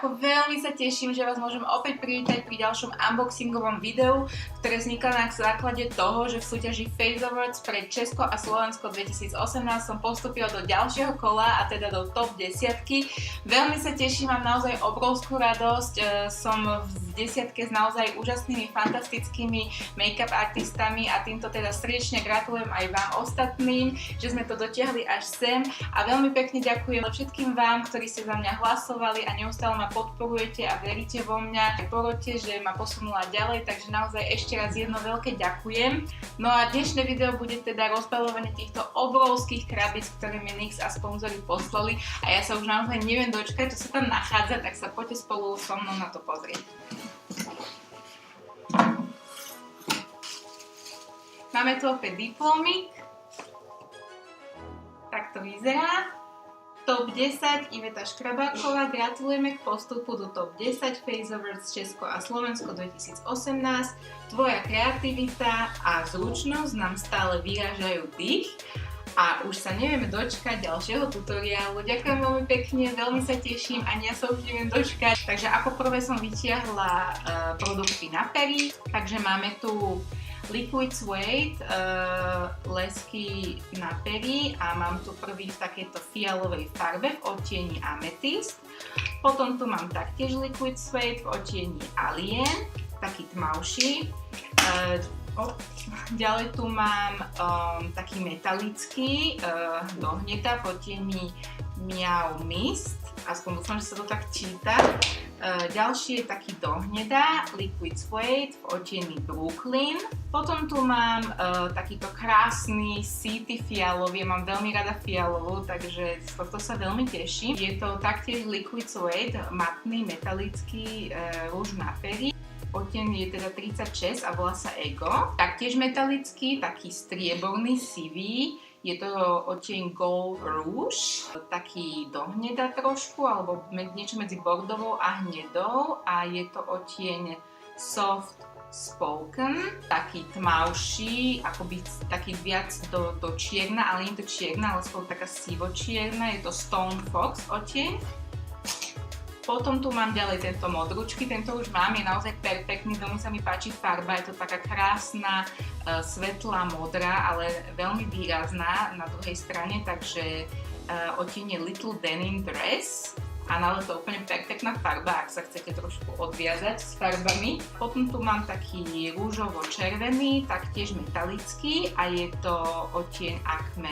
ako veľmi sa teším, že vás môžem opäť privítať pri ďalšom unboxingovom videu, ktoré vzniklo na základe toho, že v súťaži Face Awards pre Česko a Slovensko 2018 som postúpila do ďalšieho kola, a teda do top 10. Veľmi sa teším, mám naozaj obrovskú radosť, som v desiatke s naozaj úžasnými, fantastickými make-up artistami a týmto teda srdečne gratulujem aj vám ostatným, že sme to dotiahli až sem a veľmi pekne ďakujem všetkým vám, ktorí ste za mňa hlasovali a neustále ma podporujete a veríte vo mňa aj porote, že ma posunula ďalej, takže naozaj ešte raz jedno veľké ďakujem. No a dnešné video bude teda rozbaľovanie týchto obrovských krabic, ktoré mi NYX a sponzori poslali a ja sa už naozaj neviem dočkať, čo sa tam nachádza, tak sa poďte spolu so mnou na to pozrieť. Máme tu opäť diplomik, tak to vyzerá. Top 10 Iveta Škrabáková, gratulujeme k postupu do Top 10 Face Awards Česko a Slovensko 2018. Tvoja kreativita a zručnosť nám stále vyrážajú dých a už sa nevieme dočkať ďalšieho tutoriálu. Ďakujem veľmi pekne, veľmi sa teším, ani ja sa už neviem dočkať. Takže ako prvé som vytiahla produkty na pery, takže máme tu Liquid Suede, lesky na pery a mám tu prvý v takejto fialovej farbe v odtieni Amethyst. Potom tu mám taktiež Liquid Suede v odtieni Alien, taký tmavší. Ďalej tu mám taký metalický do hneda v odtieni Meow Mist, aspoň dúfam, že sa to tak číta. Ďalší je taký do hneda Liquid Suede v odtieni Brooklyn. Potom tu mám takýto krásny City fialový, ja mám veľmi rada fialovú, takže z tohto sa veľmi teším. Je to taktiež Liquid Suede, matný metalický rúž na pery. Odtieň je teda 36 a volá sa Ego. Taktiež metalický, taký strieborný sivý. Je to odtieň Gold Rouge, taký do hneda trošku, alebo niečo medzi bordovou a hnedou. A je to odtieň Soft Spoken, taký tmavší, akoby taký viac do čierna, ale nie je to čierna, ale skôr taká sivo-čierna. Je to Stone Fox odtieň. Potom tu mám ďalej tento modručky, tento už mám, je naozaj perfektný, veľmi sa mi páči farba, je to taká krásna, svetlá modrá, ale veľmi výrazná na druhej strane, takže odtieň je Little Denim Dress a naozaj to úplne perfektná farba, ak sa chcete trošku odviazať s farbami. Potom tu mám taký rúžovo-červený, taktiež metalický a je to odtieň Acme.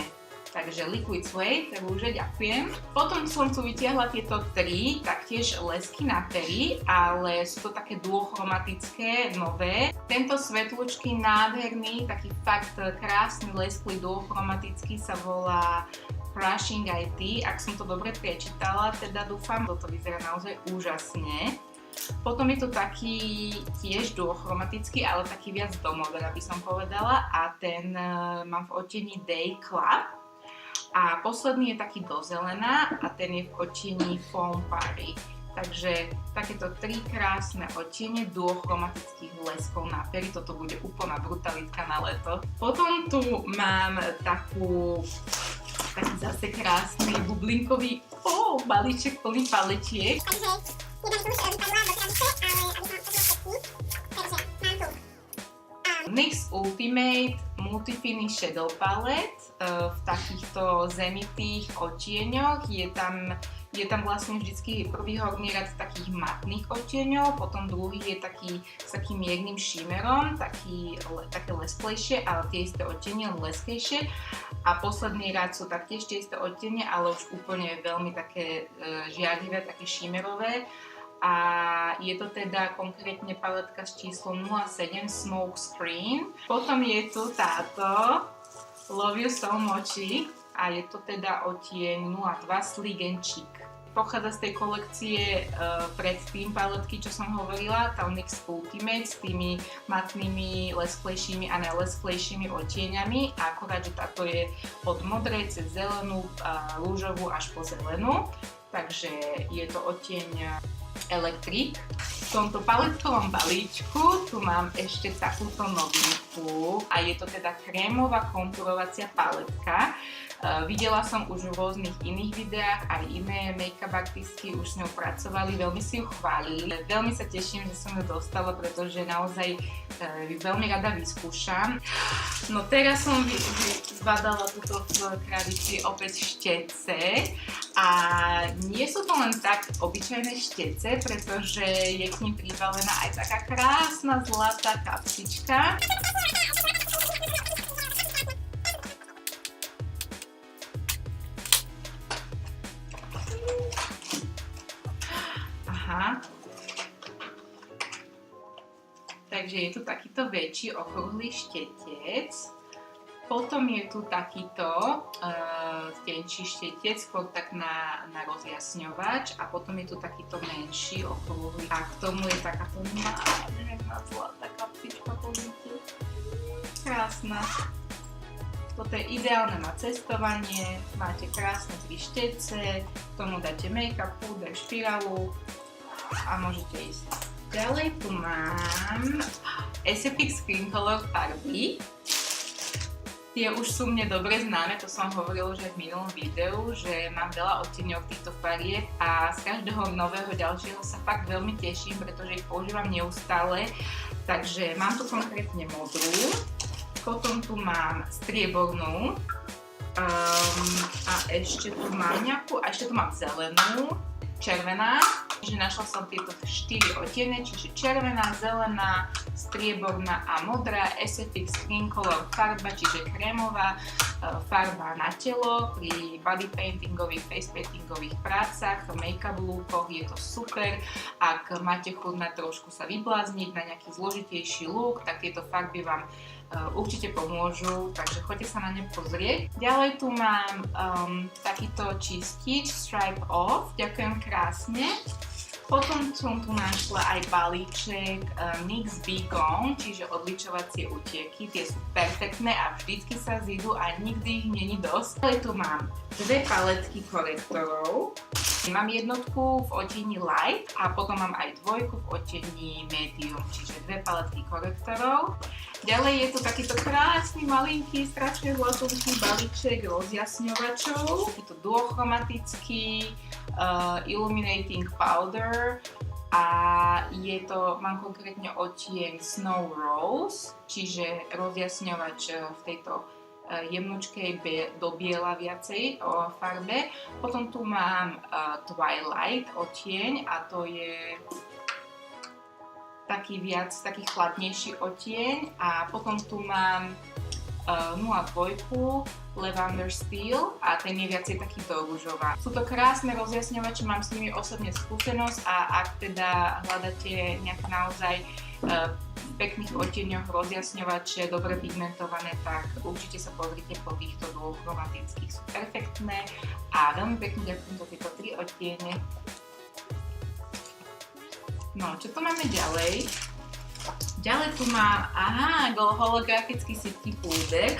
Takže Liquid Suede, rúže, ďakujem. Potom som tu vytiahla tieto tri, taktiež lesky na pery, ale sú to také duochromatické, nové. Tento svetlučký nádherný, taký fakt krásny lesklý duochromatický sa volá Crushing IT, ak som to dobre prečítala, teda dúfam, toto vyzerá naozaj úžasne. Potom je tu taký tiež duochromatický, ale taký viac do modra by som povedala a ten mám v odtieni Day Club. A posledný je taký do zelená a ten je v odtieni Foam Party. Takže takéto tri krásne odtiene duochromatických leskov na pery, toto bude úplná brutalitka na leto. Potom tu mám taký zase krásny bublinkový balíček plný paletiek. NYX Ultimate Multi-Finish Shadow Palette v takýchto zemitých odtieňoch. Je tam vlastne vždycky prvý horný rad takých matných odtieňov, potom druhý je taký s takým miernym šimerom, také lesklejšie, ale tie isté odtiene, leskejšie. A posledný rad sú taktiež tie isté odtiene, ale už úplne veľmi také žiarivé, také šimerové. A je to teda konkrétne paletka s číslom 07 Smoke Screen. Potom je tu táto Love You So Mochi a je to teda odtieň 02 Sleek and Chic. Pochádza z tej kolekcie predtým paletky, čo som hovorila, tá NYX Ultimate s tými matnými, lesklejšími a nelesklejšími odtieňami. A akorát, že táto je od modrej cez zelenú, rúžovú až po zelenú. Takže je to odtieň Electric. V tomto paletkovom balíčku tu mám ešte takúto novinku a je to teda krémová konturovacia paletka. Videla som už v rôznych iných videách, aj iné make-up artistky už s ňou pracovali, veľmi si ju chválili. Veľmi sa teším, že som ju dostala, pretože naozaj ju veľmi rada vyskúšam. No teraz som zbadala túto v krabici opäť štece a nie sú to len tak obyčajné štece, pretože je k nim pribalená aj taká krásna zlatá kapsička. Aha. Takže je tu takýto väčší okrúhly štetec. Potom je tu takýto tenčí štetec, skôr tak na rozjasňovač. A potom je tu takýto menší okrúhly. A k tomu je takáto nádherná zlatá kapsička, pozrite. Krásna. Toto je ideálne na cestovanie. Máte krásne 3 štece, k tomu dáte make-up, púder, špirálu a môžete ísť. Ďalej tu mám SFX Skin Color farby. Tie už sú mne dobre známe, to som hovorila už aj v minulom videu, že mám veľa odtieňov týchto farieb a z každého nového ďalšieho sa fakt veľmi teším, pretože ich používam neustále. Takže mám tu konkrétne modrú, potom tu mám striebornú a ešte tu mám nejakú, a ešte tu mám zelenú, červená. Čiže našla som tieto 4 odtiene, čiže červená, zelená, strieborná a modrá SFX Skin Color farba, čiže krémová farba na telo pri body paintingových, face paintingových prácach, make-up lookoch je to super. Ak máte chuť na trošku sa vyblázniť, na nejaký zložitejší look, tak tieto farby vám určite pomôžu, takže choďte sa na ne pozrieť. Ďalej tu mám takýto čistič Stripe Off, ďakujem krásne. Potom som tu našla aj balíček NYX Be Gone, čiže odličovacie utieky, tie sú perfektné a vždycky sa zídu a nikdy ich není dosť. Ďalej tu mám 2 paletky korektorov. Mám jednotku v odtieni Light a potom mám aj dvojku v odtieni Medium, čiže 2 paletky korektorov. Ďalej je tu takýto krásny, malinký, strašne zlatunký balíček rozjasňovačov. Je to duochromatický Illuminating Powder a mám konkrétne odtieň Snow Rose, čiže rozjasňovač v tejto jemnučkej do biela viacej farbe. Potom tu mám Twilight odtieň a to je taký chladnejší odtieň a potom tu mám 02 Lavender Steel a ten je viacej taký do ružová. Sú to krásne rozjasňovače, mám s nimi osobne skúsenosť a ak teda hľadáte nejak naozaj v pekných odtieňoch rozjasňovače, dobre pigmentované, tak určite sa pozrite po týchto dvoch chromatických, sú perfektné a veľmi pekne ďakujem za tieto 3 odtiene. No, čo tu máme ďalej? Ďalej tu mám, holografický sypký púder.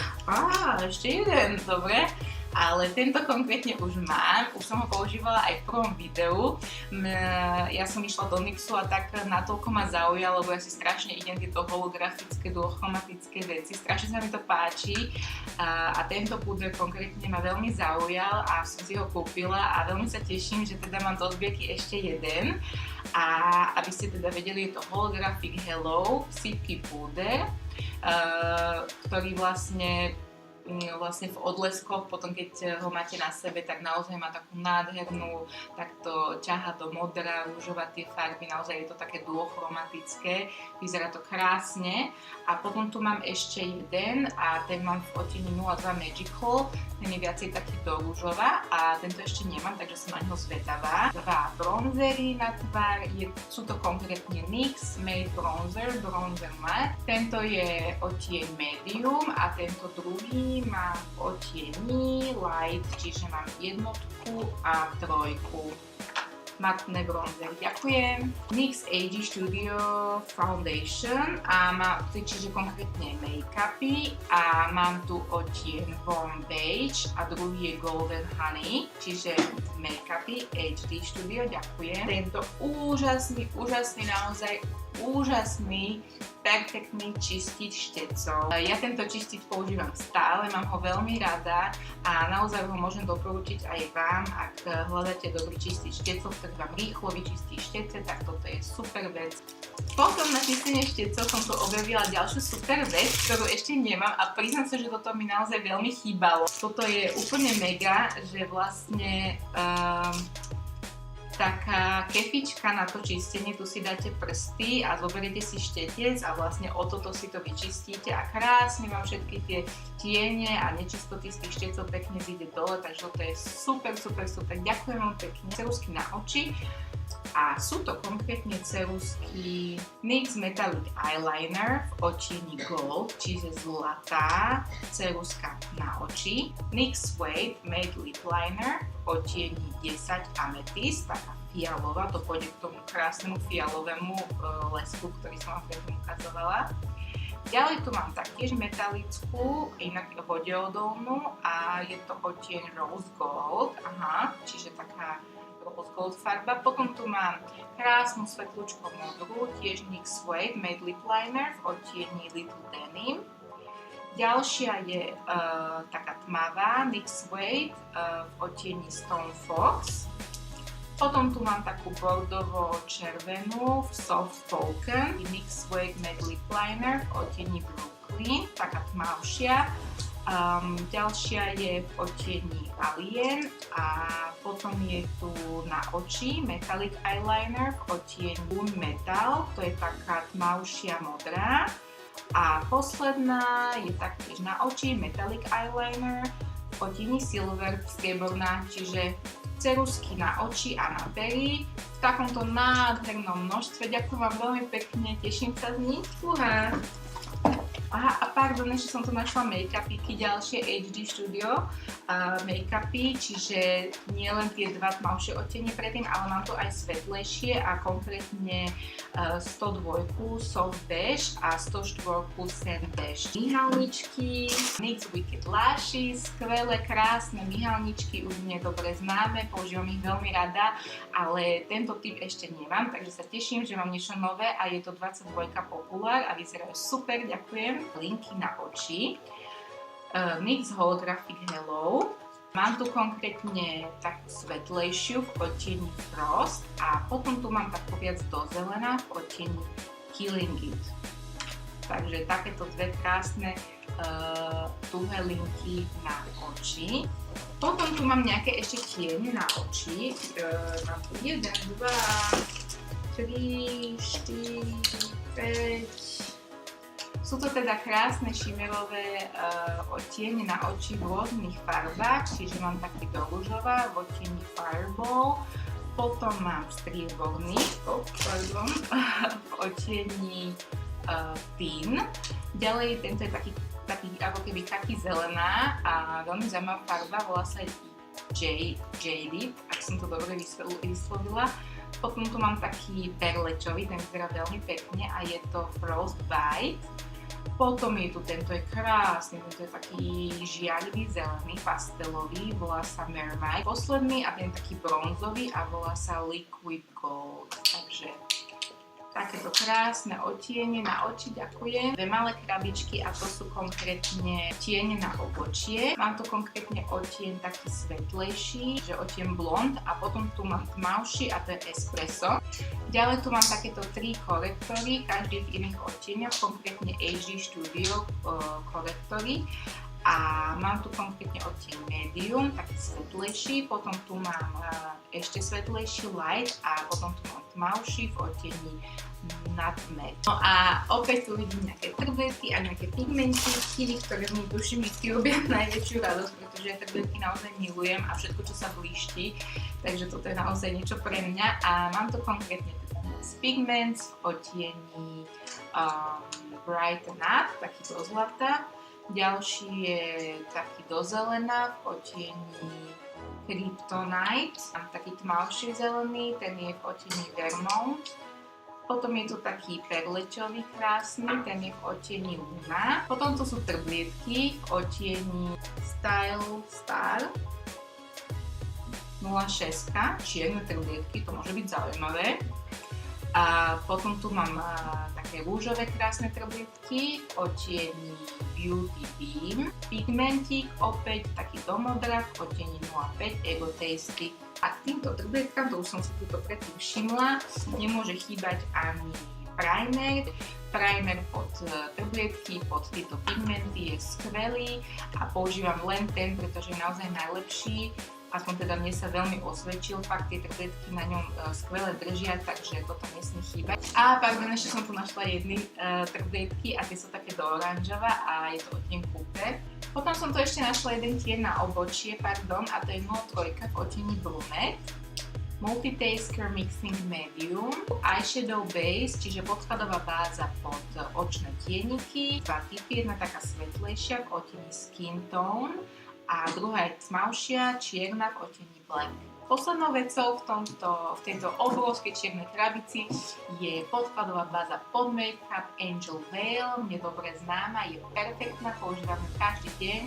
Ešte jeden, dobre. Ale tento konkrétne už mám, už som ho používala aj v prvom videu. Ja som išla do NYXu a tak natoľko ma zaujalo, lebo ja si strašne idem tieto holografické, duochromatické veci, strašne sa mi to páči a tento púder konkrétne ma veľmi zaujal a som si ho kúpila a veľmi sa teším, že teda mám do zbierky ešte jeden. A aby ste teda vedeli, je to Holographic Hello sypký púder, ktorý vlastne v odleskoch, potom keď ho máte na sebe, tak naozaj má takú nádhernú, takto ťaha do modra, rúžová tie farby, naozaj je to také duochromatické, vyzerá to krásne. A potom tu mám ešte jeden a ten mám v odtieni 02 Magical, ten je viacej taký do rúžova a tento ešte nemám, takže som na neho zvedavá. 2 bronzery na tvár, sú to konkrétne NYX Matte Bronzer Matte. Tento je odtieň Medium a tento druhý mám v odtieni Light, čiže mám jednotku a trojku. matné bronzery. Ďakujem. NYX AG Studio Foundation a čiže konkrétne make-upy a mám tu odtieň Warm Beige a druhý je Golden Honey, čiže make-upy HD Studio, ďakujem. Tento úžasný, naozaj úžasný, perfektný čistič štecov. Ja tento čistič používam stále, mám ho veľmi rada a naozaj ho môžem doporučiť aj vám, ak hľadáte dobrý čistič štecov, ktorý vám rýchlo vyčistí štece, tak toto je super vec. Potom na čistenie štecov som tu objavila ďalšiu super vec, ktorú ešte nemám a priznám sa, že toto mi naozaj veľmi chýbalo. Toto je úplne mega, že vlastne taká kefička na to čistenie, tu si dáte prsty a zoberiete si štetec a vlastne o toto si to vyčistíte a krásne vám všetky tie tiene a nečistoty z tých štetcov pekne zíde dole, takže to je super. Ďakujem vám pekne. Ceruzky na oči a sú to konkrétne ceruzky NYX Metallic Eyeliner v odtieni Gold, čiže zlatá ceruzka na oči. NYX Suede Matte Lip Liner v odtieni 10 Amethyst, taká fialová, to pôjde k tomu krásnemu fialovému lesku, ktorý som vám predtým ukazovala. Ďalej tu mám taktiež metalickú, inak vodeodolnú a je to odtieň Rose Gold, čiže taká Rose Gold farba. Potom tu mám krásnu svetlúčko modrú, tiež NYX Suede Matte Lip Liner v odtieni Little Denim. Ďalšia je taká tmavá NYX Suede v odtieni Stone Fox. Potom tu mám takú bordovo-červenú v Soft Spoken NYX Suede Matte Lip Liner v odtieni Brooklyn, taká tmavšia. Ďalšia je v odtieni Alien a potom je tu na oči Metallic Eyeliner v odtieni Moon Metal, to je taká tmavšia modrá. A posledná je taktiež na oči Metallic Eyeliner v odtieni Silver, strieborná, čiže ceruzky na oči a na pery v takomto nádhernom množstve. Ďakujem vám veľmi pekne, teším sa z nich. Aha, a pardon, ešte som tu našla make-upíky, ďalšie HD Studio make-upy, čiže nie len tie dva tmavšie odtiene predtým, ale mám tu aj svetlejšie a konkrétne 102 Soft Beige a 104 Sand Beige. Myhalničky, NYX Wicked Lashes, skvelé, krásne myhalničky, už mne dobre známe, používam ich veľmi rada, ale tento typ ešte nemám, takže sa teším, že mám niečo nové a je to 22 Popular a vyzerajú super, ďakujem. Linky na oči, NYX Holographic Hello, mám tu konkrétne takú svetlejšiu v odtieni Frost a potom tu mám takú viac dozelená v odtieni Killing It. Takže takéto dve krásne tuhé linky na oči. Potom tu mám nejaké ešte tiene na oči, mám tu 1, 2, 3, 4, 5. Sú to teda krásne šimerové odtiene na oči v rôznych farbách, čiže mám taký do ružová v odtieni Fireball, potom mám strieborný v odtieni Tin, ďalej tento je taký ako keby taký zelená a veľmi zaujímavá farba, volá sa Jaded, ak som to dobre vyslovila. Potom tu mám taký perlečový, ten vyzerá veľmi pekne a je to Frostbite. Potom je tu tento je krásny, tento je taký žiarivý zelený, pastelový, volá sa Mermaid. Posledný a ten taký bronzový a volá sa Liquid Gold. Takže takéto krásne odtiene na oči, ďakujem. Dve malé krabičky a to sú konkrétne tiene na obočie. Mám tu konkrétne odtieň taký svetlejší, že odtieň blond a potom tu mám tmavší a to je espresso. Ďalej tu mám takéto 3 korektory, každý v iných odtieňoch, konkrétne HD Studio korektory. A mám tu konkrétne odtieň medium, taký svetlejší, potom tu mám ešte svetlejší light a potom tu mám tmavší v odtieni nutmeg. No a opäť tu vidím nejaké trbetky a nejaké pigmentíky, ktoré mi duši mi robia najväčšiu radosť, pretože ja trbetky naozaj milujem a všetko, čo sa blíšti, takže toto je naozaj niečo pre mňa a mám tu konkrétne pigments v odtieni Brighten Up, taký do zlata. Ďalší je taký do zelená v odtieni Kryptonite, taký tmavší zelený, ten je v odtieni Vermont. Potom je tu taký perlečový krásny, ten je v odtieni Luna. Potom tu sú trblietky v odtieni Style Star 06, čierne trblietky, to môže byť zaujímavé. A potom tu mám také rúžové krásne trblietky v odtieni Beauty Beam. Pigmentík opäť taký do modra v odtieni 05 Ego Tasty. A k týmto trblietkám, to už som si túto predtým všimla, nemôže chýbať ani primer. Primer pod trblietky, pod tieto pigmenty je skvelý a používam len ten, pretože je naozaj najlepší. Aspoň teda mne sa veľmi osvedčil, fakt tie trblietky na ňom skvele držia, takže toto nesmie chýbať. A pardon, ešte som tu našla jedny trblietky a tie sú také do oranžova a je to odtieň Coupe. Potom som tu ešte našla jeden tieň na obočie, pardon, a to je 03 v odtieni Brunette. Multitasker Mixing Medium, Eyeshadow Base, čiže podkladová báza pod očné tieniky. Dva typy, jedna taká svetlejšia v odtieni Skin Tone a druhá je tmavšia, čierna v odtieni Black. Poslednou vecou v tejto obrovskej čiernej krabici je podkladová báza pod make-up Angel Veil, mne dobre známa, je perfektná, používam ju každý deň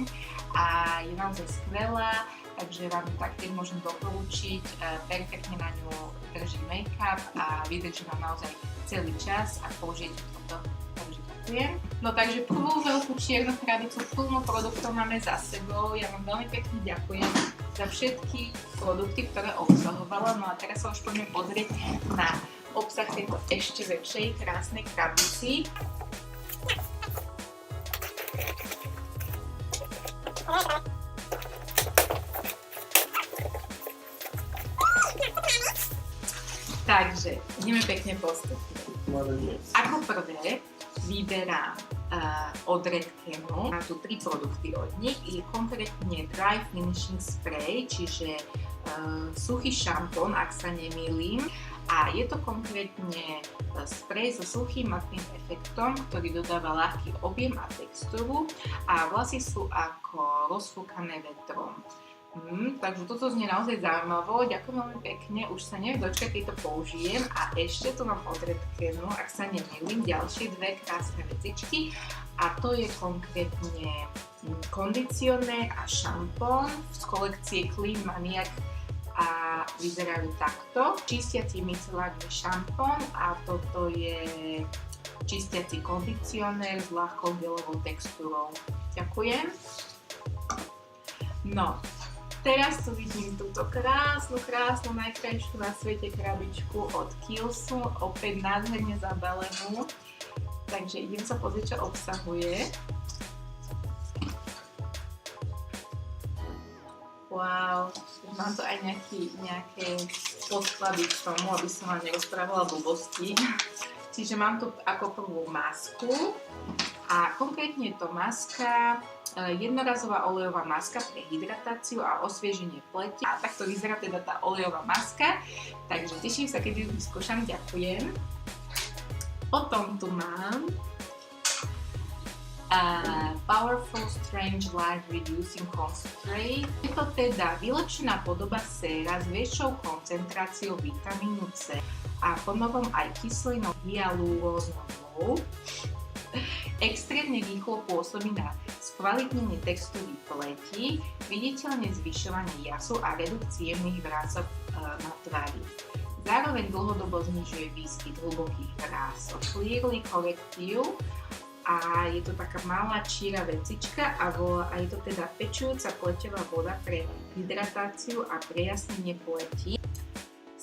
a je naozaj skvelá, takže vám ju taktiež môžem doporučiť, perfektne na ňu drží make-up a vydrží vám naozaj celý čas a použijete toto. No takže prvú veľkú čiernu krabicu plno produktov máme za sebou. Ja vám veľmi pekne ďakujem za všetky produkty, ktoré obsahovala. No a teraz sa už poďme pozrieť na obsah tejto ešte väčšej krásnej krabici. Takže ideme pekne postupne. Ako prvé vyberám od Redkenu. Mám tu 3 produkty od nich. Je konkrétne Dry Finishing Spray, čiže suchý šampón, ak sa nemýlim. A je to konkrétne spray so suchým matným efektom, ktorý dodáva ľahký objem a textúru a vlasy sú ako rozfúkané vetrom. Takže toto znie naozaj zaujímavo, ďakujem veľmi pekne, už sa neviem dočkať, keď to použijem a ešte tu mám od Redkenu, ak sa nemýlim, ďalšie 2 krásne vecičky a to je konkrétne kondicionér a šampón z kolekcie Clean Maniac a vyzerajú takto. Čistiaci micellárny šampón a toto je čistiaci kondicionér s ľahkou gelovou textúrou. Ďakujem. No. Teraz tu vidím túto krásnu, najkrajšiu na svete krabičku od Kiehlsu, opäť nádherne zabalenú. Takže idem sa pozrieť, čo obsahuje. Wow, mám tu aj nejaké podklady k tomu, aby som vám nerozprávala blbosti. Čiže mám tu ako prvú masku a konkrétne je to maska, jednorazová olejová maska pre hydratáciu a osvieženie pleti. A takto vyzerá teda tá olejová maska, takže teším sa, keď ju vyskúšam, ďakujem. Potom tu mám Powerful Strange Light Reducing Concentrate. Je to teda vylepšená podoba séra s väčšou koncentráciou vitamínu C a ponovom aj kyselinou hyalurónovou. Extrémne rýchlo pôsobí na skvalitnenie textúry pleti, viditeľne zvyšovanie jasu a redukcie jemných vrások na tvári. Zároveň dlhodobo znižuje výskyt hlbokých vrások. Clearly Corrective a je to taká malá číra vecička a je to teda pečujúca pleťová voda pre hydratáciu a prejasnenie pleti.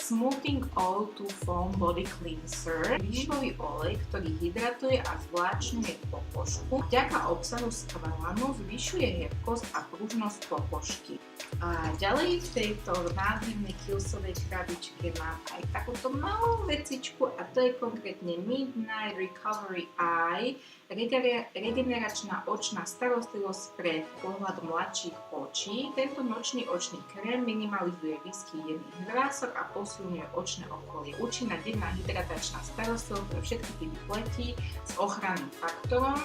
Smoothing Oil to Foam Body Cleanser, výživový olej, ktorý hydratuje a zvláčňuje pokožku. Vďaka obsahu skvalanu zvyšuje hebkosť a pružnosť pokožky. A ďalej v tejto nádhernej Kiehlsovej krabičke mám aj takúto malú vecičku a to je konkrétne Midnight Recovery Eye, regeneračná očná starostlivosť pre pohľad mladších očí. Tento nočný očný krém minimalizuje výskyt jemných vrások a posilňuje očné okolie. Účinná denná hydratačná starostlivosť pre všetky typy pleti s ochranným faktorom.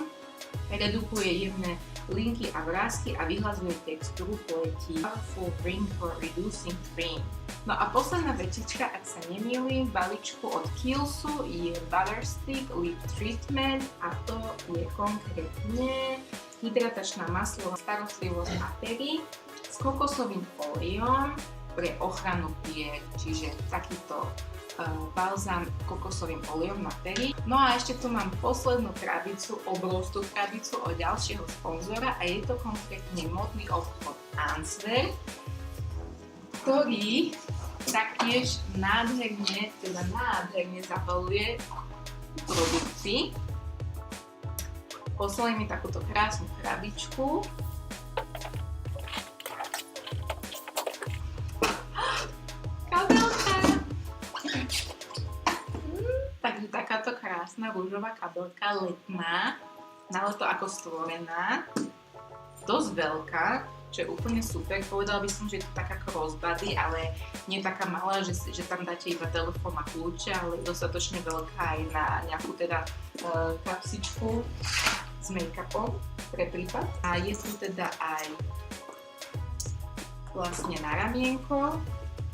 redukuje jemné linky a vrásky a vyhlazuje textúru pletí. Powerful Ring for Reducing Trim. No a posledná vecička, ak sa nemýlim, v balíčku od Kiehlsu je Butter Stick Lip Treatment a to je konkrétne hydratačná maslová starostlivosť na pery s kokosovým olejom pre ochranu pier, čiže takýto balzám kokosovým olejom na pery. No a ešte tu mám poslednú krabicu, obrovskú krabicu od ďalšieho sponzora a je to konkrétne modný obchod Answer, ktorý taktiež nádherne zabaluje produkty. Poslali mi takúto krásnu krabičku. Takže takáto krásna rúžová kabelka letná, na leto ako stvorená, dosť veľká, čo je úplne super. Povedala by som, že je to taká crossbody, ale nie taká malá, že tam dáte iba telefón a kľúče, ale je dostatočne veľká aj na nejakú teda kapsičku s make-upom pre prípad. A je tu teda aj vlastne na ramienko,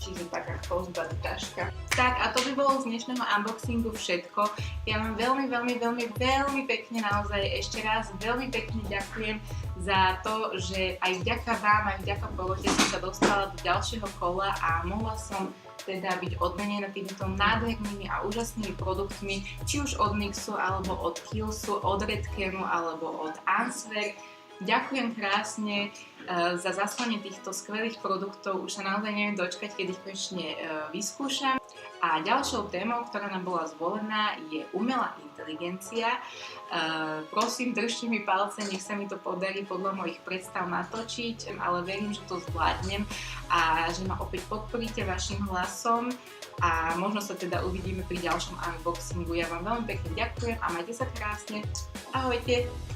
čiže taká crossbody taška. Tak a to by bolo z dnešného unboxingu všetko. Ja vám veľmi pekne naozaj ešte raz veľmi pekne ďakujem za to, že aj vďaka vám, aj vďaka porote som sa dostala do ďalšieho kola a mohla som teda byť odmenená týmito nádhernými a úžasnými produktmi, či už od NYXu, alebo od Kiehlsu, od Redkenu, alebo od Answer. Ďakujem krásne za zaslanie týchto skvelých produktov. Už sa naozaj neviem dočkať, kedy ich konečne vyskúšam. A ďalšou témou, ktorá nám bola zvolená, je umelá inteligencia. Prosím, držte mi palce, nech sa mi to podarí podľa mojich predstav natočiť, ale verím, že to zvládnem a že ma opäť podporíte vašim hlasom a možno sa teda uvidíme pri ďalšom unboxingu. Ja vám veľmi pekne ďakujem a majte sa krásne. Ahojte!